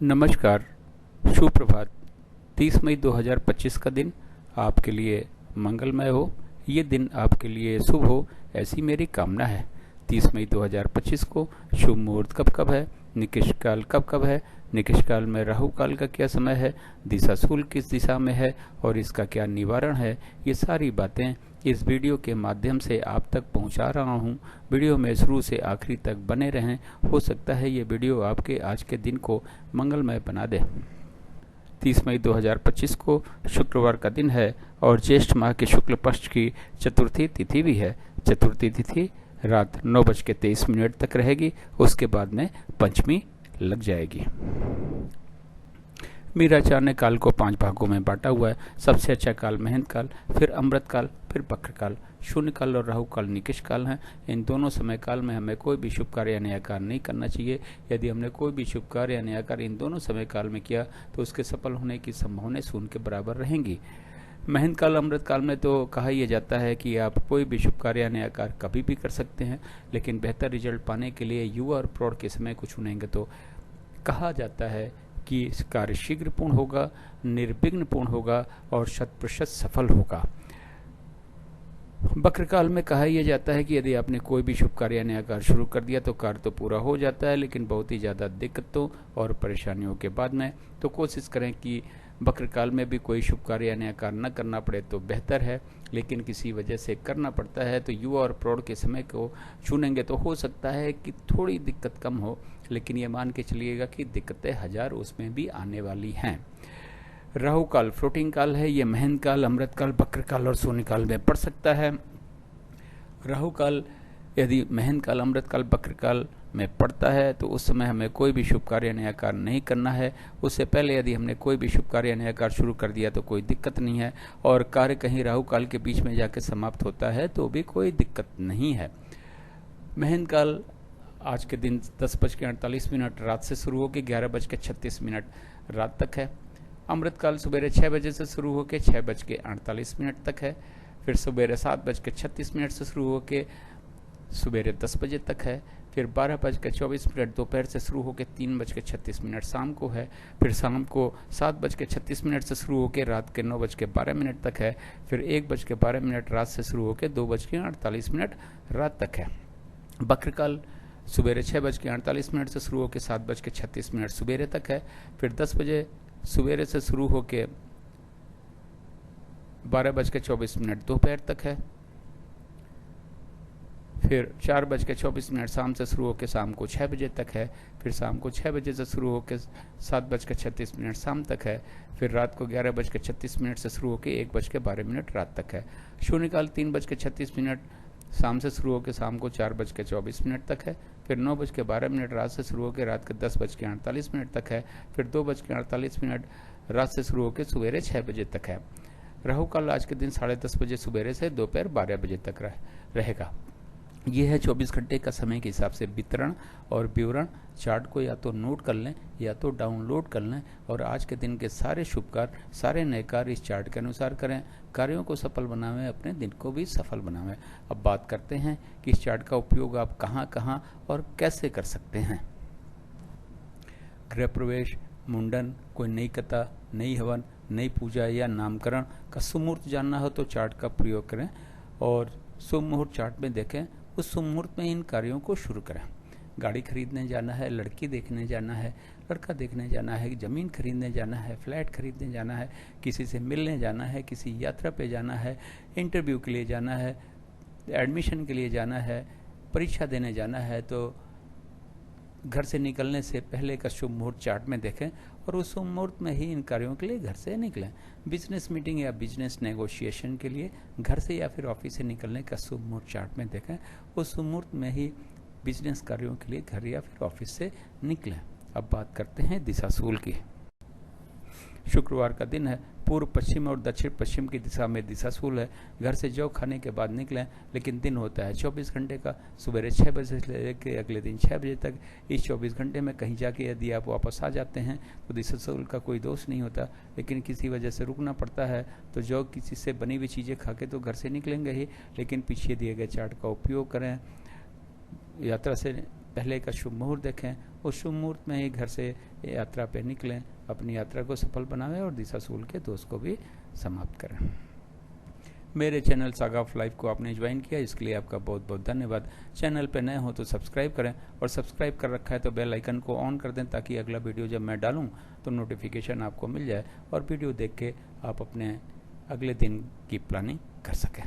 नमस्कार, सुप्रभात। 30 मई 2025 का दिन आपके लिए मंगलमय हो, ये दिन आपके लिए शुभ हो, ऐसी मेरी कामना है। 30 मई 2025 को शुभ मुहूर्त कब कब है, निकिष काल कब कब है, निकिष काल में राहु काल का क्या समय है, दिशाशूल किस दिशा में है और इसका क्या निवारण है, ये सारी बातें इस वीडियो के माध्यम से आप तक पहुंचा रहा हूं। वीडियो में शुरू से आखिरी तक बने रहें। हो सकता है ये वीडियो आपके आज के दिन को मंगलमय बना दे। 30 मई 2025 को शुक्रवार का दिन है और ज्येष्ठ माह के शुक्ल पक्ष की चतुर्थी तिथि भी है। चतुर्थी तिथि रात 9:23 तक रहेगी, उसके बाद में पंचमी लग जाएगी। मीराचार्य ने काल को 5 भागों में बांटा हुआ है। सबसे अच्छा काल महंत काल, फिर अमृत काल, फिर बक्र काल। शून्य काल और राहु काल निकिष काल हैं। इन दोनों समय काल में हमें कोई भी शुभ कार्य या नया कार्य नहीं करना चाहिए। यदि हमने कोई भी शुभ कार्य या नया कार्य इन दोनों समय काल में किया तो उसके सफल होने की संभावनाएं शून्य के बराबर रहेंगी। महंत काल अमृत काल में तो कहा यह जाता है कि आप कोई भी शुभ कार्य या नया कार्य कभी भी कर सकते हैं, लेकिन बेहतर रिजल्ट पाने के लिए युवा और प्रौढ़ के समय को चुनेंगे तो कहा जाता है कि इस कार्य शीघ्र पूर्ण होगा, निर्विघ्न पूर्ण होगा और 100% सफल होगा। बक्र काल में कहा यह जाता है कि यदि आपने कोई भी शुभ कार्य या नया कार्य शुरू कर दिया तो कार्य तो पूरा हो जाता है, लेकिन बहुत ही ज़्यादा दिक्कतों और परेशानियों के बाद में। तो कोशिश करें कि बक्र काल में भी कोई शुभ कार्य या नया कार्य न करना पड़े तो बेहतर है, लेकिन किसी वजह से करना पड़ता है तो युवा और प्रौढ़ के समय को चुनेंगे तो हो सकता है कि थोड़ी दिक्कत कम हो, लेकिन ये मान के चलिएगा कि दिक्कतें हजार उसमें भी आने वाली हैं। राहु काल फ्लोटिंग काल है। ये महंत काल, अमृत काल, बक्र काल और शून्य काल में पड़ सकता है। राहु काल यदि महंत काल, अमृत काल, बक्र काल में पड़ता है तो उस समय हमें कोई भी शुभ कार्य नया कार्य नहीं करना है। उससे पहले यदि हमने कोई भी शुभ कार्य नया कार्य शुरू कर दिया तो कोई दिक्कत नहीं है, और कार्य कहीं राहु काल के बीच में जाकर समाप्त होता है तो भी कोई दिक्कत नहीं है। महंत काल आज के दिन 10:48 रात से शुरू होकर 11:36 रात तक है। अमृत काल सुबह 6 बजे से शुरू होकर 6:48 तक है। फिर सुबह 7:36 से शुरू होकर सुबह 10 बजे तक है। फिर 12:24 दोपहर से शुरू होकर 3:36 शाम को है। फिर शाम को 7:36 से शुरू होकर रात के 9:12 तक है। फिर 1:12 रात से शुरू होकर 2:48 रात तक है। बक्र काल सुबह 6:48 से शुरू होकर 7:36 सुबेरे तक है। फिर 10 बजे सुबेरे से शुरू होकर 12:24 दोपहर तक है। फिर 4:24 शाम से शुरू होकर शाम को 6 बजे तक है। फिर शाम को 6 बजे से शुरू होकर 7:36 शाम तक है। फिर रात को 11:36 से शुरू होकर 1:12 रात तक है। शून्यकाल 3:36 शाम से शुरू होकर शाम को 4:24 तक है। फिर 9:12 रात से शुरू होकर रात के 10:48 तक है। फिर 2:48 रात से शुरू होकर सवेरे 6 बजे तक है। राहु काल आज के दिन 10:30 बजे सवेरे से दोपहर 12 बजे तक रहेगा। यह है 24 घंटे का समय के हिसाब से वितरण और विवरण। चार्ट को या तो नोट कर लें या तो डाउनलोड कर लें और आज के दिन के सारे शुभ कार्य, सारे नए कार्य इस चार्ट के अनुसार करें। कार्यों को सफल बनावें, अपने दिन को भी सफल बनावें। अब बात करते हैं कि इस चार्ट का उपयोग आप कहां कहां और कैसे कर सकते हैं। गृह प्रवेश, मुंडन, कोई नई कथा, नई हवन, नई पूजा या नामकरण का शुभ मुहूर्त जानना हो तो चार्ट का प्रयोग करें और शुभ मुहूर्त चार्ट में देखें, उस शुभ मुहूर्त में इन कार्यों को शुरू करें। गाड़ी खरीदने जाना है, लड़की देखने जाना है, लड़का देखने जाना है, ज़मीन खरीदने जाना है, फ्लैट खरीदने जाना है, किसी से मिलने जाना है, किसी यात्रा पे जाना है, इंटरव्यू के लिए जाना है, एडमिशन के लिए जाना है, परीक्षा देने जाना है, तो घर से निकलने से पहले का शुभ मुहूर्त चार्ट में देखें और उस शुभ मुहूर्त में ही इन कार्यों के लिए घर से निकलें। बिजनेस मीटिंग या बिजनेस नेगोशिएशन के लिए घर से या फिर ऑफिस से निकलने का शुभ मुहूर्त चार्ट में देखें, उस शुभ मुहूर्त में ही बिजनेस कार्यों के लिए घर या फिर ऑफिस से निकलें। अब बात करते हैं दिशाशूल की। शुक्रवार का दिन है। पूर्व पश्चिम और दक्षिण पश्चिम की दिशा में दिशाशूल है। घर से जौ खाने के बाद निकलें, लेकिन दिन होता है 24 घंटे का। सुबह 6 बजे से लेकर अगले दिन 6 बजे तक। इस 24 घंटे में कहीं जाके यदि आप वापस आ जाते हैं तो दिशाशूल का कोई दोष नहीं होता, लेकिन किसी वजह से रुकना पड़ता है तो जौ किसी से बनी हुई चीज़ें खा के तो घर से निकलेंगे ही, लेकिन पीछे दिए गए चार्ट का उपयोग करें। यात्रा से पहले का शुभ मुहूर्त देखें, उस शुभ मुहूर्त में ही घर से यात्रा पे निकलें, अपनी यात्रा को सफल बनावें और दिशाशूल के दोष को भी समाप्त करें। मेरे चैनल सागा ऑफ लाइफ को आपने ज्वाइन किया, इसके लिए आपका बहुत बहुत धन्यवाद। चैनल पे नए हो तो सब्सक्राइब करें, और सब्सक्राइब कर रखा है तो बेल आइकन को ऑन कर दें, ताकि अगला वीडियो जब मैं डालूं तो नोटिफिकेशन आपको मिल जाए और वीडियो देख के आप अपने अगले दिन की प्लानिंग कर सकें।